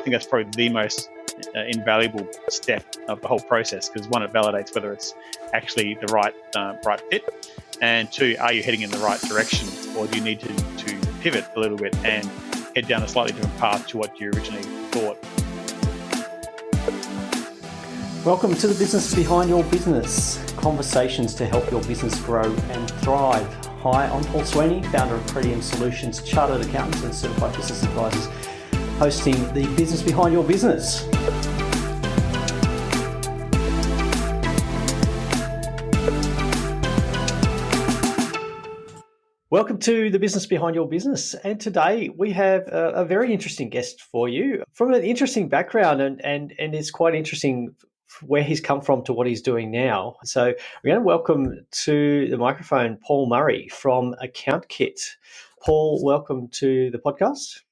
think that's probably the most invaluable step of the whole process, because one, it validates whether it's actually the right fit, and two, are you heading in the right direction, or do you need to pivot a little bit and head down a slightly different path to what you originally thought? Welcome to the Business Behind Your Business, conversations to help your business grow and thrive. Hi, I'm Paul Sweeney, founder of Pretium Solutions, chartered accountants and certified business advisors, hosting the Business Behind Your Business. Welcome to the Business Behind Your Business, and today we have a very interesting guest for you from an interesting background, and it's quite interesting where he's come from to what he's doing now. So we're going to welcome to the microphone Paul Murray from AccountKit. Paul, welcome to the podcast.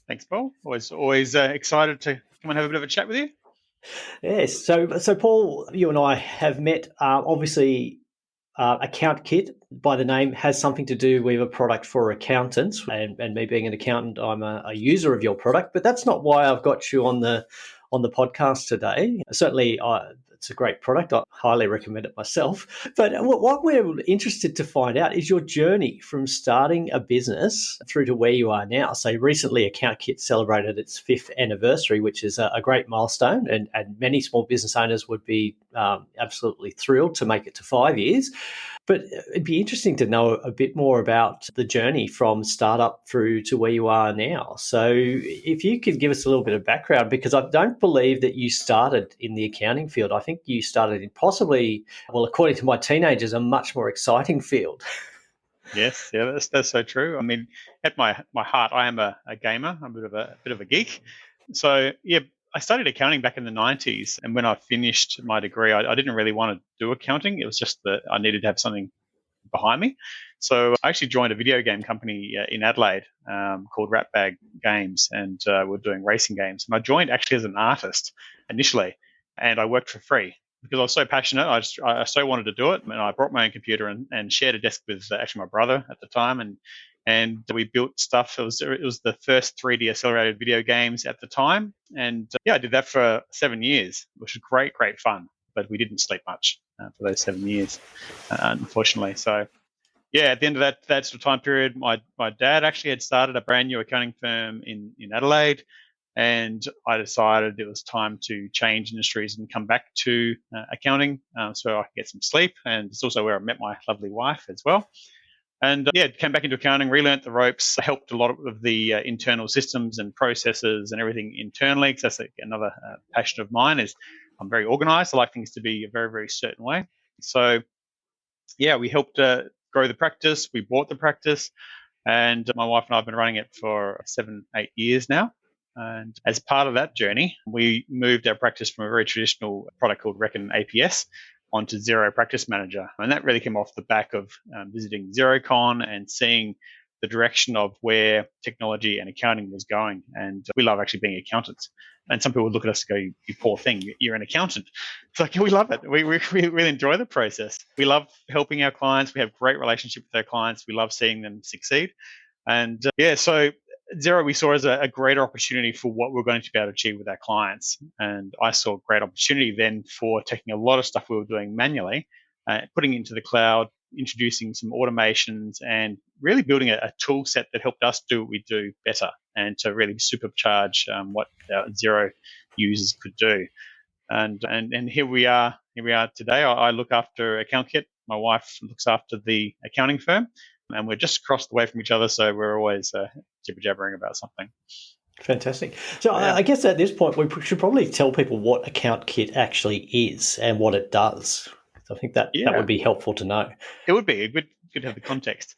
Thanks, Paul. Always excited to come and have a bit of a chat with you. Yes. So Paul, you and I have met. Obviously, AccountKit by the name has something to do with a product for accountants, and me being an accountant, I'm a user of your product. But that's not why I've got you on the podcast today. Certainly, it's a great product. I highly recommend it myself. But what we're interested to find out is your journey from starting a business through to where you are now. So recently, AccountKit celebrated its 5th anniversary, which is a great milestone, and many small business owners would be absolutely thrilled to make it to 5 years. But it'd be interesting to know a bit more about the journey from startup through to where you are now. So if you could give us a little bit of background, because I don't believe that you started in the accounting field. I think you started in possibly, well, according to my teenagers, a much more exciting field. Yes, yeah, that's so true. I mean, at my heart, I am a gamer. I'm a bit of a geek. So yeah, I studied accounting back in the 90s, and when I finished my degree, I didn't really want to do accounting. It was just that I needed to have something behind me. So I actually joined a video game company in Adelaide called Ratbag Games, and we're doing racing games. And I joined actually as an artist initially, and I worked for free because I was so passionate. I so wanted to do it, and I brought my own computer and shared a desk with actually my brother at the time, and we built stuff. It was the first 3D accelerated video games at the time. And I did that for 7 years, which was great fun. But we didn't sleep much for those 7 years, unfortunately. So yeah, at the end of that sort of time period, my dad actually had started a brand new accounting firm in Adelaide. And I decided it was time to change industries and come back to accounting so I could get some sleep. And it's also where I met my lovely wife as well. And came back into accounting, relearnt the ropes, helped a lot of the internal systems and processes and everything internally, because that's another passion of mine. Is I'm very organized. I like things to be a very, very certain way. So yeah, we helped grow the practice. We bought the practice, and my wife and I have been running it for 7-8 years now. And as part of that journey, we moved our practice from a very traditional product called Reckon APS onto Xero Practice Manager. And that really came off the back of visiting XeroCon and seeing the direction of where technology and accounting was going. And we love actually being accountants. And some people would look at us and go, you poor thing, you're an accountant. It's like, we love it. We really enjoy the process. We love helping our clients. We have great relationship with our clients. We love seeing them succeed. And so Xero we saw as a greater opportunity for what we're going to be able to achieve with our clients. And I saw great opportunity then for taking a lot of stuff we were doing manually, putting it into the cloud, introducing some automations, and really building a tool set that helped us do what we do better and to really supercharge what our Xero users could do. And here we are today. I look after AccountKit. My wife looks after the accounting firm. And we're just across the way from each other, so we're always jibber-jabbering about something. Fantastic. So yeah. I guess at this point, we should probably tell people what AccountKit actually is and what it does. So I think that would be helpful to know. It would be good to have the context.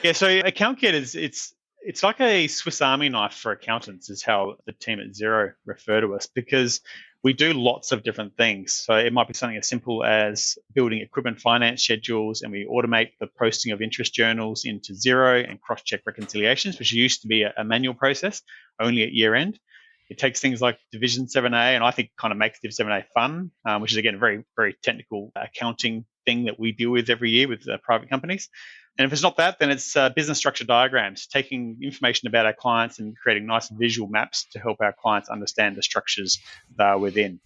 Yeah, so AccountKit it's like a Swiss Army knife for accountants, is how the team at Xero refer to us, because we do lots of different things. So it might be something as simple as building equipment finance schedules, and we automate the posting of interest journals into Xero and cross-check reconciliations, which used to be a manual process only at year end. It takes things like Division 7A, and I think kind of makes Div 7A fun, which is, again, a very, very technical accounting thing that we deal with every year with private companies. And if it's not that, then it's business structure diagrams, taking information about our clients and creating nice visual maps to help our clients understand the structures they are within.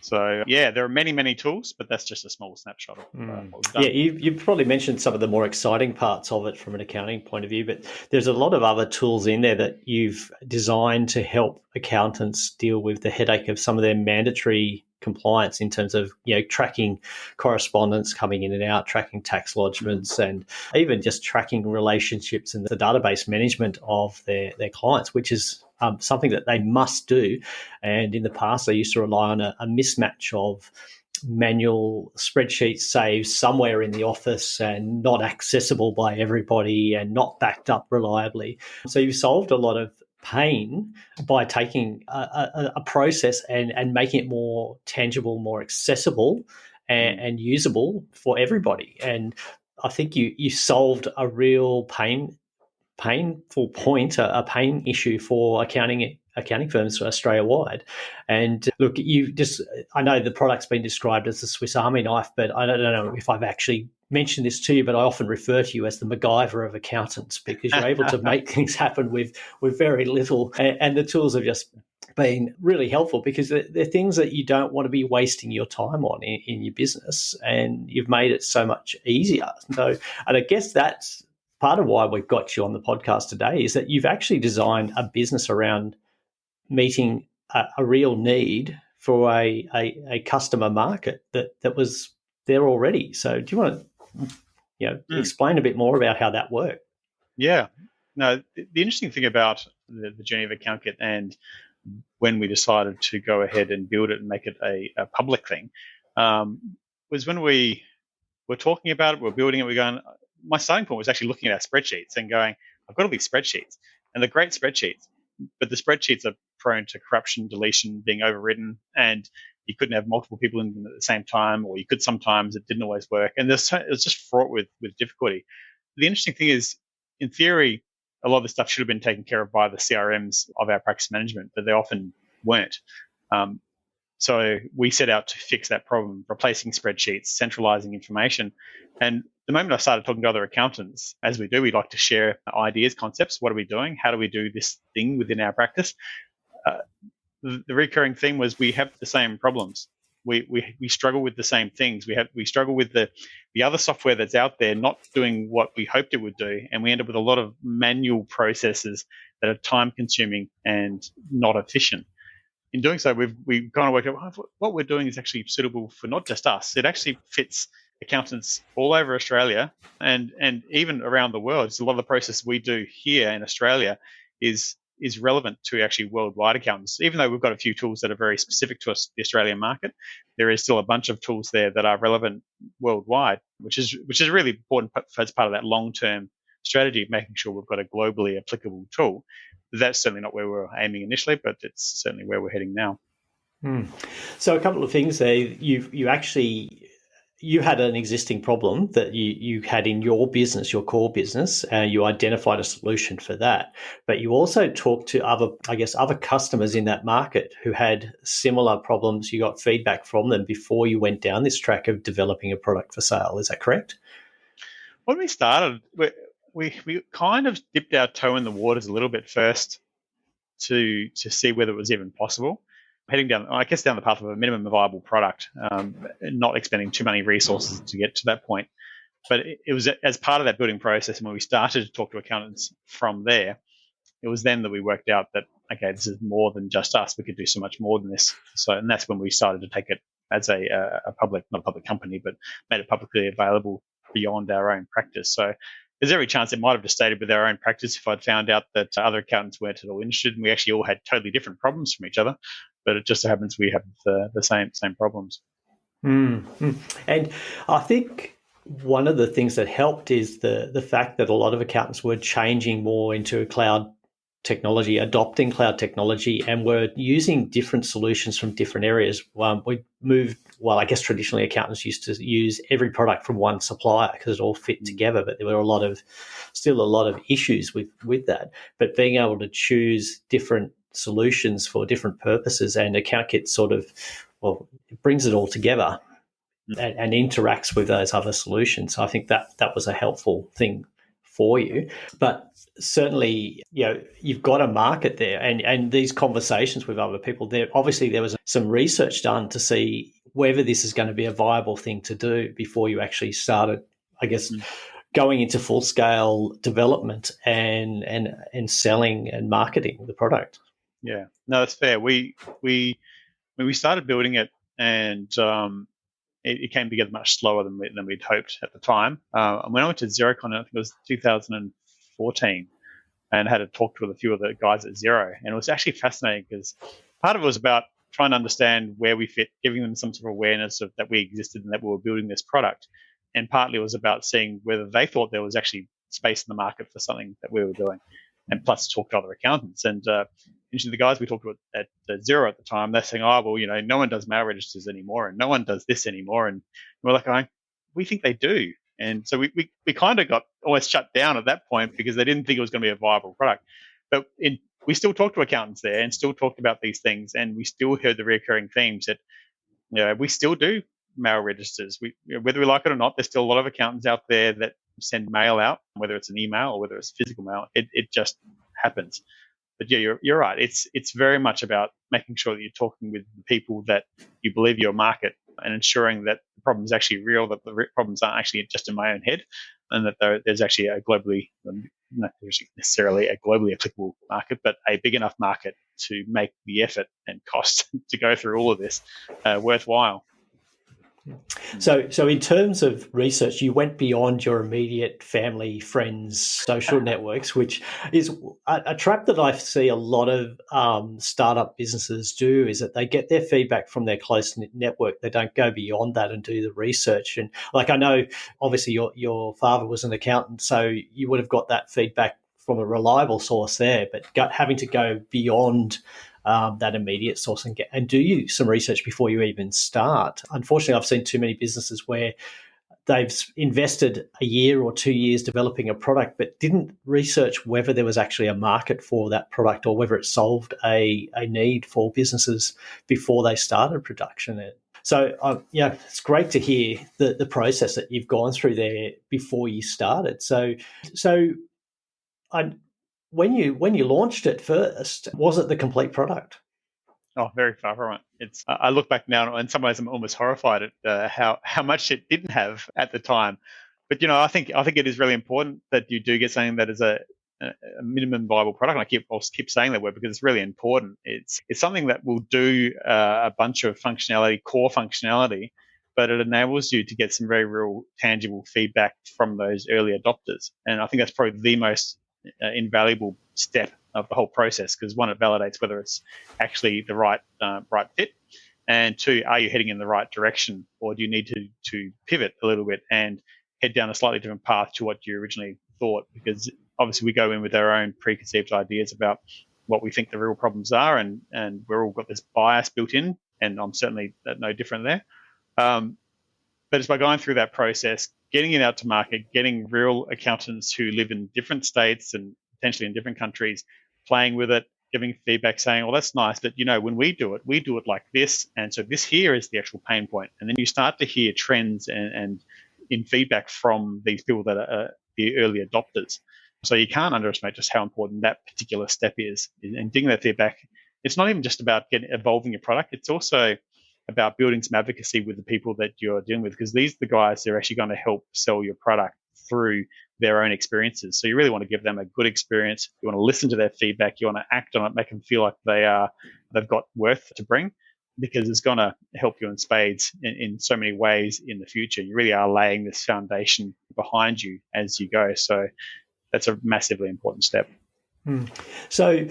So, yeah, there are many, many tools, but that's just a small snapshot of what we've done. Yeah, you've probably mentioned some of the more exciting parts of it from an accounting point of view, but there's a lot of other tools in there that you've designed to help accountants deal with the headache of some of their mandatory compliance in terms of, tracking correspondence coming in and out, tracking tax lodgements, and even just tracking relationships and the database management of their clients, which is something that they must do. And in the past, they used to rely on a mismatch of manual spreadsheet saves somewhere in the office and not accessible by everybody and not backed up reliably. So you've solved a lot of pain by taking a process and making it more tangible, more accessible and usable for everybody. And I think you solved a real painful point, a pain issue for accounting firms Australia-wide. And look, I know the product's been described as the Swiss Army knife, but I don't know if I've actually mentioned this to you, but I often refer to you as the MacGyver of accountants because you're able to make things happen with very little. And the tools have just been really helpful because they're things that you don't want to be wasting your time on in your business, and you've made it so much easier. So, and I guess that's part of why we've got you on the podcast today, is that you've actually designed a business around meeting a real need for a customer market that was there already. So do you want to explain a bit more about how that worked? Yeah. No, the interesting thing about the journey of AccountKit and when we decided to go ahead and build it and make it a public thing was when we were talking about it, we're building it, we're going, my starting point was actually looking at our spreadsheets and going, I've got all these spreadsheets and they're great spreadsheets, but the spreadsheets are prone to corruption, deletion, being overwritten, and you couldn't have multiple people in them at the same time, or you could sometimes, it didn't always work. And it was just fraught with difficulty. The interesting thing is, in theory, a lot of the stuff should have been taken care of by the CRMs of our practice management, but they often weren't. So we set out to fix that problem, replacing spreadsheets, centralizing information. And the moment I started talking to other accountants, as we do, we like to share ideas, concepts. What are we doing? How do we do this thing within our practice? The recurring theme was we have the same problems. We struggle with the same things. We struggle with the other software that's out there not doing what we hoped it would do, and we end up with a lot of manual processes that are time consuming and not efficient. In doing so, we've kind of worked out what we're doing is actually suitable for not just us. It actually fits accountants all over Australia and even around the world. So a lot of the process we do here in Australia is relevant to actually worldwide accountants. Even though we've got a few tools that are very specific to us, the Australian market, there is still a bunch of tools there that are relevant worldwide, which is really important as part of that long-term strategy, making sure we've got a globally applicable tool. That's certainly not where we were aiming initially, but it's certainly where we're heading now. So a couple of things there. You had an existing problem that you had in your business, your core business, and you identified a solution for that. But you also talked to other customers in that market who had similar problems. You got feedback from them before you went down this track of developing a product for sale. Is that correct? When we started, we kind of dipped our toe in the waters a little bit first to see whether it was even possible. Heading down the path of a minimum viable product, not expending too many resources to get to that point. But it was as part of that building process, and when we started to talk to accountants from there, it was then that we worked out that, okay, this is more than just us. We could do so much more than this. So, and that's when we started to take it as not a public company, but made it publicly available beyond our own practice. So there's every chance it might have just stayed with our own practice if I'd found out that other accountants weren't at all interested, and we actually all had totally different problems from each other. But it just so happens we have the same problems. Mm-hmm. And I think one of the things that helped is the fact that a lot of accountants were changing more into cloud technology, adopting cloud technology, and were using different solutions from different areas. We moved, I guess traditionally accountants used to use every product from one supplier because it all fit together, but there were still a lot of issues with that. But being able to choose different solutions for different purposes, and AccountKit sort of, it brings it all together and interacts with those other solutions. I think that was a helpful thing for you. But certainly, you've got a market there, and these conversations with other people. There was some research done to see whether this is going to be a viable thing to do before you actually started, I guess, going into full scale development and selling and marketing the product. Yeah, no, that's fair. We started building it, and it came together much slower than we'd hoped at the time. When I went to Xerocon, I think it was 2014, and had to talk to a few of the guys at Xero, and it was actually fascinating because part of it was about trying to understand where we fit, giving them some sort of awareness of that we existed and that we were building this product, and partly it was about seeing whether they thought there was actually space in the market for something that we were doing, and plus talk to other accountants. And the guys we talked to at Xero at the time, they're saying, "Oh, well, no one does mail registers anymore, and no one does this anymore," and we're like, "We think they do." And so we kind of got almost shut down at that point because they didn't think it was going to be a viable product. But we still talked to accountants there and still talked about these things, and we still heard the recurring themes that we still do mail registers. Whether we like it or not, there's still a lot of accountants out there that send mail out, whether it's an email or whether it's physical mail. It just happens. But yeah, you're right. It's very much about making sure that you're talking with the people that you believe your market, and ensuring that the problem is actually real, that the problems aren't actually just in my own head, and that there's actually a globally, not necessarily a globally applicable market, but a big enough market to make the effort and cost to go through all of this worthwhile. So in terms of research, you went beyond your immediate family, friends, social networks, which is a trap that I see a lot of startup businesses do, is that they get their feedback from their close network. They don't go beyond that and do the research. And like, I know, obviously your father was an accountant, so you would have got that feedback from a reliable source there, but having to go beyond that immediate source and do some research before you even start. Unfortunately, I've seen too many businesses where they've invested a year or 2 years developing a product, but didn't research whether there was actually a market for that product or whether it solved a need for businesses before they started production. So, it's great to hear the process that you've gone through there before you started. When you launched it first, was it the complete product? Oh, very far from it. I look back now, and in some ways I'm almost horrified at how much it didn't have at the time. But I think it is really important that you do get something that is a minimum viable product. And I'll keep saying that word because it's really important. It's something that will do a bunch of functionality, core functionality, but it enables you to get some very real tangible feedback from those early adopters. And I think that's probably the most invaluable step of the whole process, because one, it validates whether it's actually the right fit, and two, are you heading in the right direction, or do you need to pivot a little bit and head down a slightly different path to what you originally thought? Because obviously we go in with our own preconceived ideas about what we think the real problems are, and we're all got this bias built in, and I'm certainly no different there. But it's by going through that process, getting it out to market, getting real accountants who live in different states and potentially in different countries, playing with it, giving feedback, saying, well, that's nice, but when we do it like this. And so this here is the actual pain point. And then you start to hear trends and in feedback from these people that are the early adopters. So you can't underestimate just how important that particular step is. And getting that feedback, it's not even just about evolving your product. It's also about building some advocacy with the people that you're dealing with, because these are the guys that are actually going to help sell your product through their own experiences. So you really want to give them a good experience. You want to listen to their feedback. You want to act on it, make them feel like they've got worth to bring, because it's going to help you in spades in so many ways in the future. You really are laying this foundation behind you as you go. So that's a massively important step. So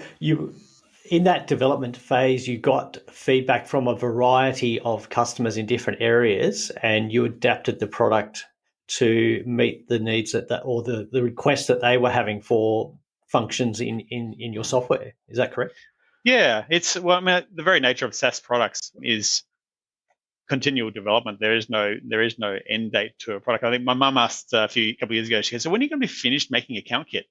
in that development phase, you got feedback from a variety of customers in different areas, and you adapted the product to meet the needs or the requests that they were having for functions in your software. Is that correct? Yeah, the very nature of SaaS products is continual development. There is no end date to a product. I think my mum asked a couple of years ago. She said, "So when are you going to be finished making AccountKit?"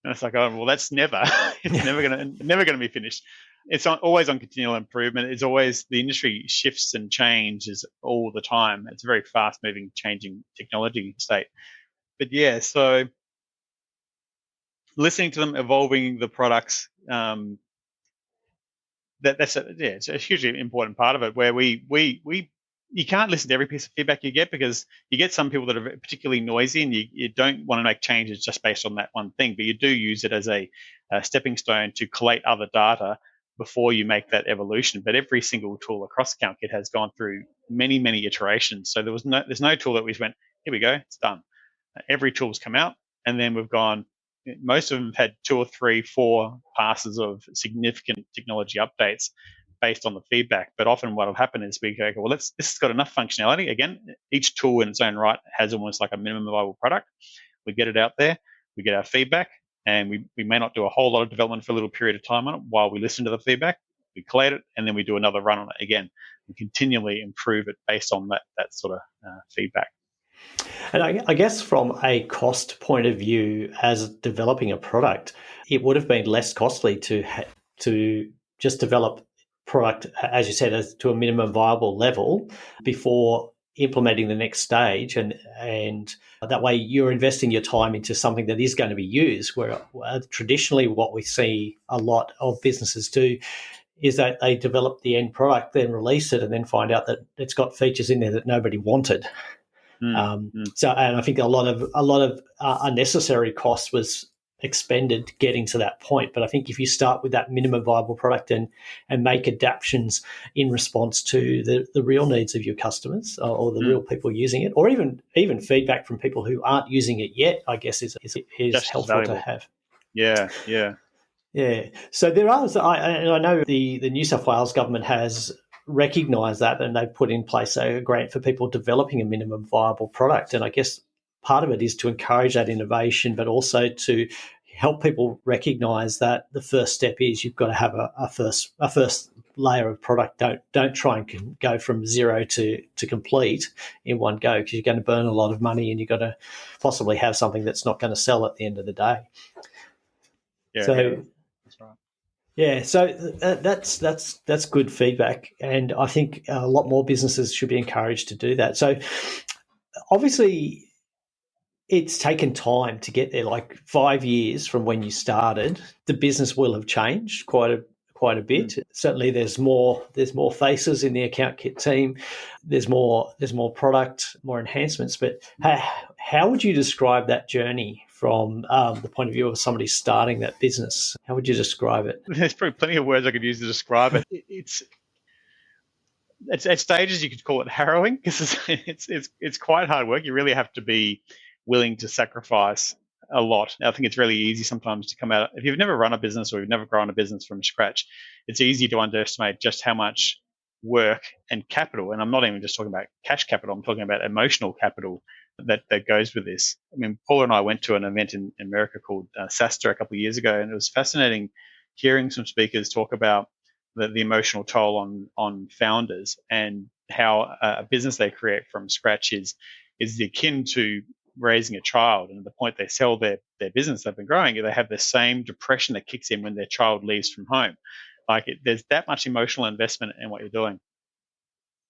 And it's like, oh, well, that's never. It's never gonna be finished. it's always on continual improvement. It's always, the industry shifts and changes all the time. It's a very fast moving, changing technology state. But yeah, so listening to them, evolving the products, it's a hugely important part of it. Where we you can't listen to every piece of feedback you get, because you get some people that are particularly noisy, and you don't want to make changes just based on that one thing, but you do use it as a stepping stone to collate other data before you make that evolution. But every single tool across AccountKit has gone through many iterations. So there's no tool that we went, here we go, it's done. Every tool's come out, and then we've gone. Most of them have had 2 or 3, 4 passes of significant technology updates based on the feedback. But often what will happen is we go, okay, well, this has got enough functionality. Again, each tool in its own right has almost like a minimum viable product. We get it out there, we get our feedback, and we may not do a whole lot of development for a little period of time on it while we listen to the feedback. We collate it, and then we do another run on it again and continually improve it based on that sort of feedback. And I guess from a cost point of view, as developing a product, it would have been less costly to just develop product, as you said, to a minimum viable level before implementing the next stage, and that way you're investing your time into something that is going to be used. Where traditionally, what we see a lot of businesses do is that they develop the end product, then release it, and then find out that it's got features in there that nobody wanted. So, and I think a lot of unnecessary cost was expended getting to that point. But I think if you start with that minimum viable product and make adaptations in response to the real needs of your customers or the real people using it, or even feedback from people who aren't using it yet, I guess is helpful to have. Yeah. So there are, I know the New South Wales government has recognised that, and they've put in place a grant for people developing a minimum viable product. And I guess part of it is to encourage that innovation, but also to help people recognise that the first step is you've got to have a first layer of product. Don't try and go from zero to complete in one go, because you're going to burn a lot of money, and you've got to possibly have something that's not going to sell at the end of the day. Yeah, so that's right. Yeah, so that's good feedback, and I think a lot more businesses should be encouraged to do that. So obviously, it's taken time to get there. Like 5 years from when you started, the business will have changed quite a bit. Certainly, there's more faces in the AccountKit team. There's more product, more enhancements. But how would you describe that journey from the point of view of somebody starting that business? How would you describe it? There's probably plenty of words I could use to describe it. It's at stages you could call it harrowing, because it's quite hard work. You really have to be willing to sacrifice a lot. I think it's really easy sometimes to come out, if you've never run a business or you've never grown a business from scratch, it's easy to underestimate just how much work and capital, and I'm not even just talking about cash capital, I'm talking about emotional capital that goes with this. I mean, Paul and I went to an event in America called SaaStr a couple of years ago, and it was fascinating hearing some speakers talk about the emotional toll on founders, and how a business they create from scratch is akin to raising a child. And at the point they sell their business they've been growing, they have the same depression that kicks in when their child leaves from home. There's that much emotional investment in what you're doing.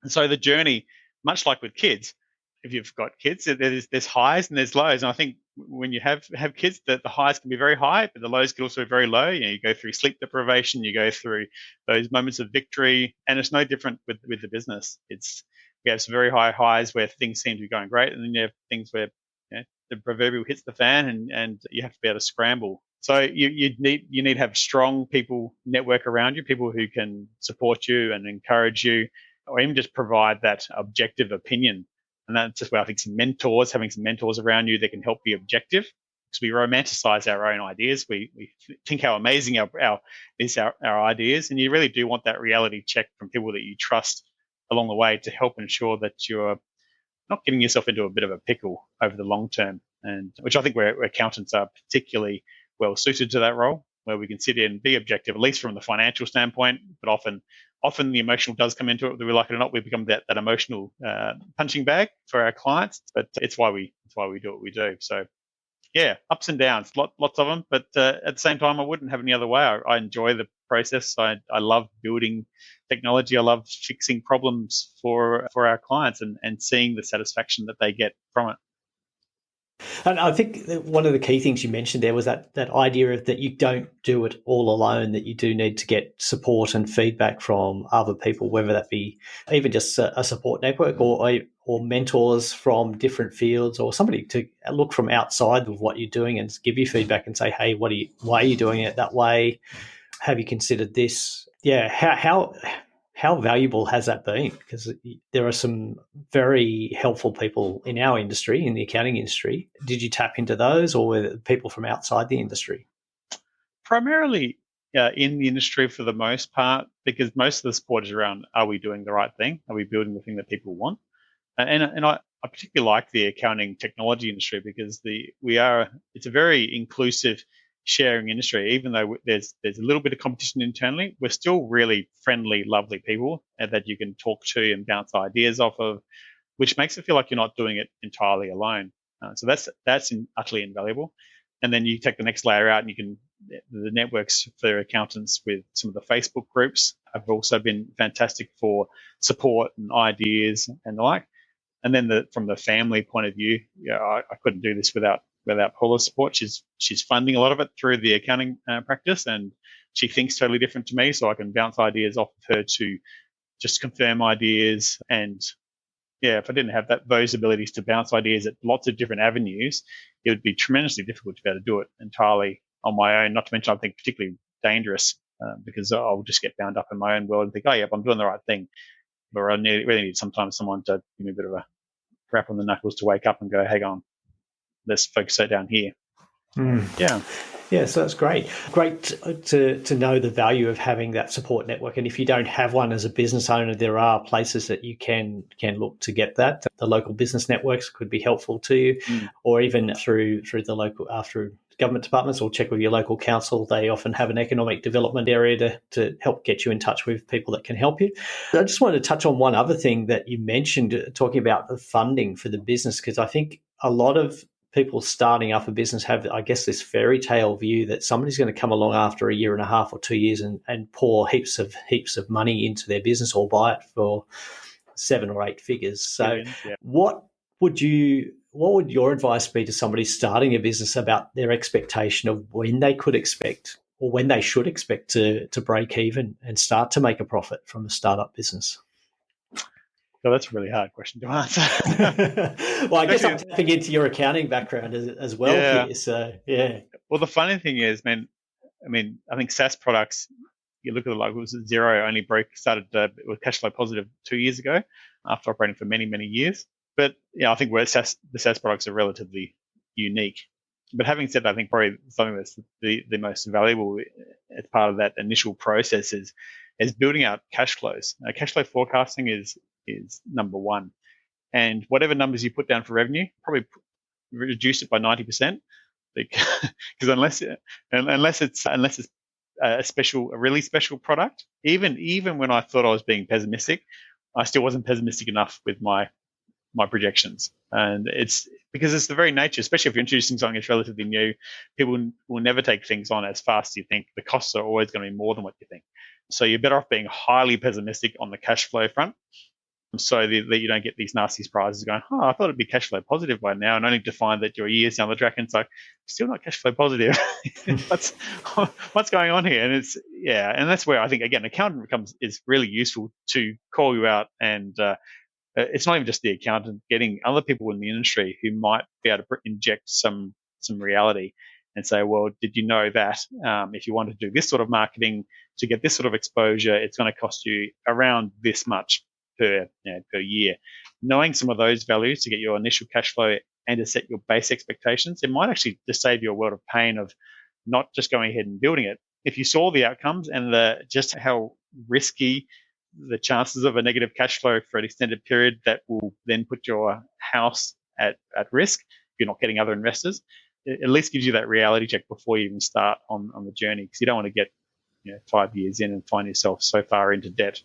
And so the journey, much like with kids, if you've got kids, there's highs and there's lows. And I think when you have kids, the highs can be very high, but the lows can also be very low. You go through sleep deprivation, you go through those moments of victory, and it's no different with the business. We have some very high highs where things seem to be going great, and then you have things where the proverbial hits the fan, and you have to be able to scramble. So you need to have strong people network around you, people who can support you and encourage you, or even just provide that objective opinion. And that's just where I think having some mentors around you that can help be objective, because we romanticize our own ideas. We think how amazing our ideas, and you really do want that reality check from people that you trust along the way to help ensure that you're not getting yourself into a bit of a pickle over the long term. And which I think where accountants are particularly well suited to that role, where we can sit in and be objective, at least from the financial standpoint, but often the emotional does come into it, whether we like it or not. We become that emotional punching bag for our clients, but it's why we do what we do. So Yeah, ups and downs, lots of them. But at the same time, I wouldn't have any other way. I enjoy the process. I love building technology. I love fixing problems for our clients and seeing the satisfaction that they get from it. And I think that one of the key things you mentioned there was that idea of that you don't do it all alone, that you do need to get support and feedback from other people, whether that be even just a support network or mentors from different fields or somebody to look from outside of what you're doing and give you feedback and say, hey, why are you doing it that way? Have you considered this? Yeah, how valuable has that been? Because there are some very helpful people in our industry, in the accounting industry. Did you tap into those, or were it people from outside the industry? Primarily in the industry for the most part, because most of the support is around: are we doing the right thing? Are we building the thing that people want? And I particularly like the accounting technology industry because it's a very inclusive sharing industry. Even though there's a little bit of competition internally, we're still really friendly, lovely people that you can talk to and bounce ideas off of, which makes it feel like you're not doing it entirely alone. So that's utterly invaluable. And then you take the next layer out, and the networks for accountants with some of the Facebook groups have also been fantastic for support and ideas and the like. And then from the family point of view, I couldn't do this without Paula's support. She's funding a lot of it through the accounting practice, and she thinks totally different to me, so I can bounce ideas off of her to just confirm ideas. And yeah, if I didn't have those abilities to bounce ideas at lots of different avenues, it would be tremendously difficult to be able to do it entirely on my own. Not to mention, I think particularly dangerous because I'll just get bound up in my own world and think, oh yeah, I'm doing the right thing. But I really need sometimes someone to give me a bit of a rap on the knuckles to wake up and go, hang on, let's focus it down here. Yeah. Yeah, so that's great. Great to know the value of having that support network. And if you don't have one as a business owner, there are places that you can look to get that. The local business networks could be helpful to you, or even through the local through government departments, or check with your local council. They often have an economic development area to help get you in touch with people that can help you. I just wanted to touch on one other thing that you mentioned, talking about the funding for the business, because I think a lot of people starting up a business have, I guess, this fairy tale view that somebody's going to come along after a year and a half or 2 years and pour heaps of money into their business or buy it for 7 or 8 figures. So Brilliant, yeah. what would your advice be to somebody starting a business about their expectation of when they could expect or when they should expect to break even and start to make a profit from a startup business? So that's a really hard question to answer. Well, I guess I'm tapping into your accounting background as well here. So, yeah. Well, the funny thing is, man, I think SaaS products, you look at it like it was Xero only started with cash flow positive 2 years ago after operating for many, many years. But yeah, I think the SaaS products are relatively unique. But having said that, I think probably something that's the most valuable as part of that initial process is building out cash flows. Cash flow forecasting is number one. And whatever numbers you put down for revenue, probably reduce it by 90%, because unless it's a really special product, even when I thought I was being pessimistic, I still wasn't pessimistic enough with my projections. And it's because it's the very nature, especially if you're introducing something that's relatively new, people will never take things on as fast as you think. The costs are always going to be more than what you think. So you're better off being highly pessimistic on the cash flow front, so that you don't get these nasty surprises going, oh, I thought it'd be cash flow positive by now, and only to find that you're years down the track and it's like, still not cash flow positive. What's going on here? And and that's where I think, again, accountant is really useful to call you out. And it's not even just the accountant, getting other people in the industry who might be able to inject some reality and say, well, did you know that if you want to do this sort of marketing to get this sort of exposure, it's going to cost you around this much per year. Knowing some of those values to get your initial cash flow and to set your base expectations, it might actually just save you a world of pain of not just going ahead and building it. If you saw the outcomes and just how risky the chances of a negative cash flow for an extended period that will then put your house at risk if you're not getting other investors, it at least gives you that reality check before you even start on the journey, because you don't want to get 5 years in and find yourself so far into debt.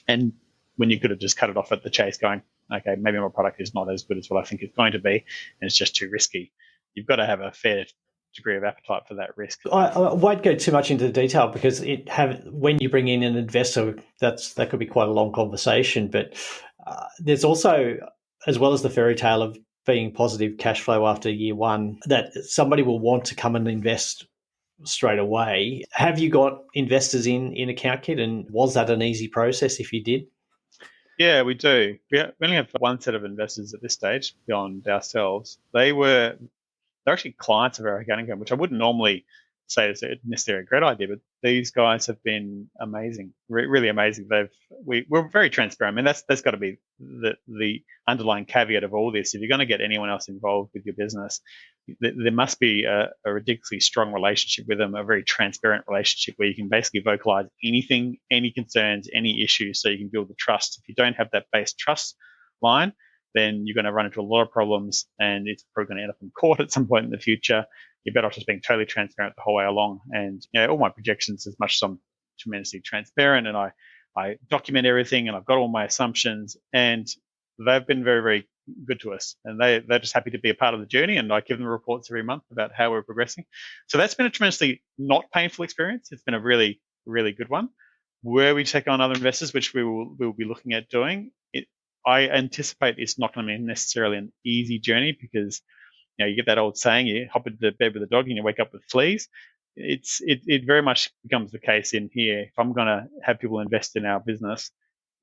And when you could have just cut it off at the chase going, okay, maybe my product is not as good as what I think it's going to be, and it's just too risky. you've got to have a fair degree of appetite for that risk. I won't go too much into the detail because when you bring in an investor, that could be quite a long conversation. But there's also, as well as the fairy tale of being positive cash flow after year one, that somebody will want to come and invest straight away. Have you got investors in AccountKit, and was that an easy process if you did? Yeah, we do. We only have one set of investors at this stage beyond ourselves. They're actually clients of our accounting firm, which I wouldn't normally say is necessarily a great idea, but these guys have been amazing, really amazing. We're very transparent. I mean, that's got to be the underlying caveat of all this. If you're going to get anyone else involved with your business, there must be a ridiculously strong relationship with them, a very transparent relationship where you can basically vocalize anything, any concerns, any issues, so you can build the trust. If you don't have that base trust line, then you're going to run into a lot of problems, and it's probably going to end up in court at some point in the future. You're better off just being totally transparent the whole way along. And all my projections, as much as I'm tremendously transparent and I document everything and I've got all my assumptions, and they've been very, very good to us. And they're just happy to be a part of the journey, and I give them reports every month about how we're progressing. So that's been a tremendously not painful experience. It's been a really, really good one. Where we take on other investors, which we'll be looking at doing, I anticipate it's not going to be necessarily an easy journey because, you get that old saying, you hop into bed with a dog and you wake up with fleas. It very much becomes the case in here. If I'm going to have people invest in our business,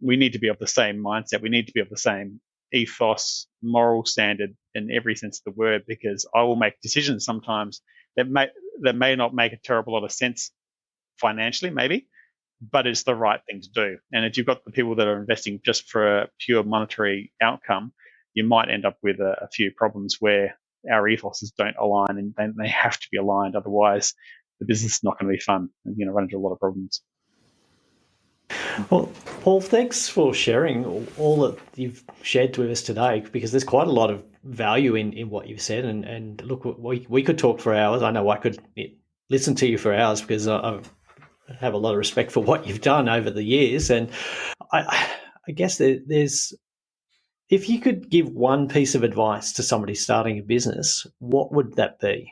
we need to be of the same mindset. We need to be of the same ethos, moral standard in every sense of the word, because I will make decisions sometimes that may not make a terrible lot of sense financially, maybe, but it's the right thing to do. And if you've got the people that are investing just for a pure monetary outcome, you might end up with a few problems where our ethoses don't align, and they have to be aligned. Otherwise, the business is not going to be fun, and you're going to run into a lot of problems. Well, Paul, thanks for sharing all that you've shared with us today, because there's quite a lot of value in what you've said. And look, we could talk for hours. I know I could listen to you for hours because I have a lot of respect for what you've done over the years. And I guess there's, if you could give one piece of advice to somebody starting a business, what would that be?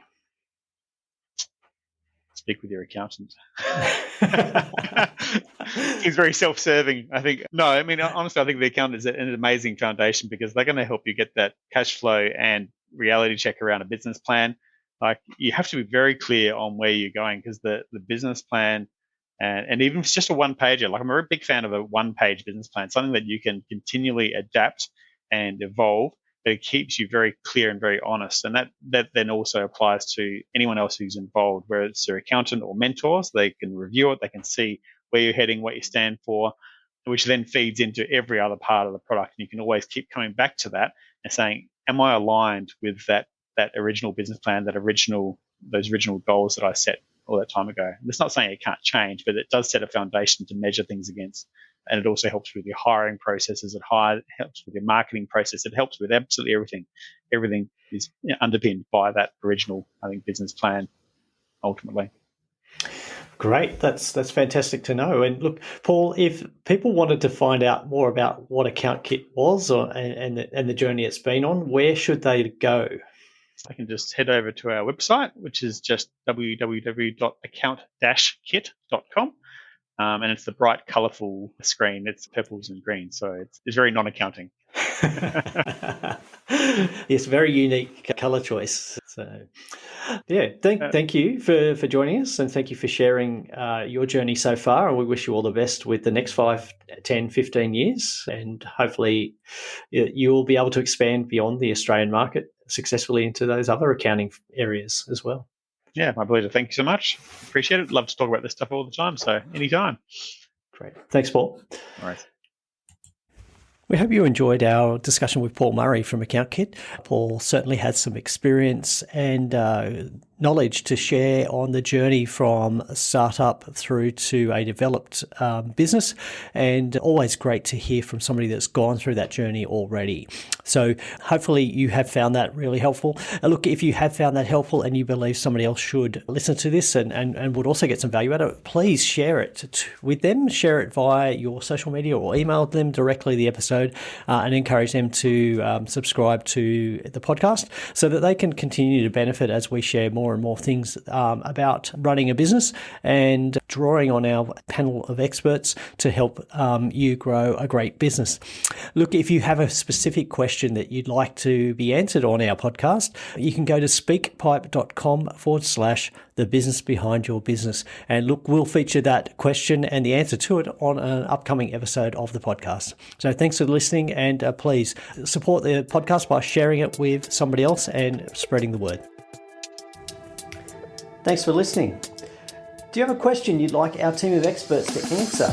Speak with your accountant. He's very self-serving, I think. No, I mean, honestly, I think the accountant is an amazing foundation because they're going to help you get that cash flow and reality check around a business plan. Like, you have to be very clear on where you're going, because the business plan, and even if it's just a one-pager, like I'm a very big fan of a one-page business plan, something that you can continually adapt and evolve, but it keeps you very clear and very honest. And that then also applies to anyone else who's involved, whether it's their accountant or mentors. They can review it, they can see where you're heading, what you stand for, which then feeds into every other part of the product. And you can always keep coming back to that and saying, am I aligned with that original business plan, those original goals that I set all that time ago? And it's not saying it can't change, but it does set a foundation to measure things against. And it also helps with your hiring processes. It helps with your marketing process. It helps with absolutely everything. Everything is underpinned by that original, I think, business plan, ultimately. Great. That's fantastic to know. And look, Paul, if people wanted to find out more about what AccountKit was and the journey it's been on, where should they go? I can just head over to our website, which is just www.account-kit.com. And it's the bright, colourful screen. It's purples and greens, so it's very non-accounting. Yes, very unique colour choice. So, yeah, thank you for joining us, and thank you for sharing your journey so far. And we wish you all the best with the next 5, 10, 15 years. And hopefully you will be able to expand beyond the Australian market successfully into those other accounting areas as well. Yeah, my pleasure. Thank you so much. Appreciate it. Love to talk about this stuff all the time. So anytime. Great. Thanks, Paul. All right. We hope you enjoyed our discussion with Paul Murray from AccountKit. Paul certainly has some experience and knowledge to share on the journey from startup through to a developed business, and always great to hear from somebody that's gone through that journey already. So hopefully you have found that really helpful. Look, if you have found that helpful and you believe somebody else should listen to this and would also get some value out of it, please share it with them. Share it via your social media or email them directly the episode, and encourage them to subscribe to the podcast so that they can continue to benefit as we share more and more things about running a business and drawing on our panel of experts to help you grow a great business. Look, if you have a specific question that you'd like to be answered on our podcast, you can go to speakpipe.com/the business behind your business. And look, we'll feature that question and the answer to it on an upcoming episode of the podcast. So thanks for listening, and please support the podcast by sharing it with somebody else and spreading the word. Thanks for listening. Do you have a question you'd like our team of experts to answer?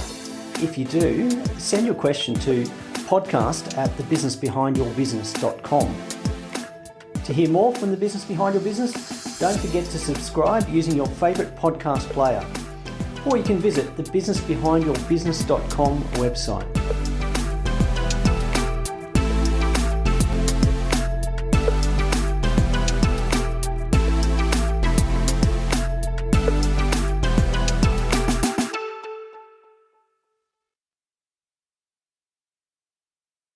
If you do, send your question to podcast@thebusinessbehindyourbusiness.com. To hear more from The Business Behind Your Business, don't forget to subscribe using your favourite podcast player. Or you can visit the businessbehindyourbusiness.com website.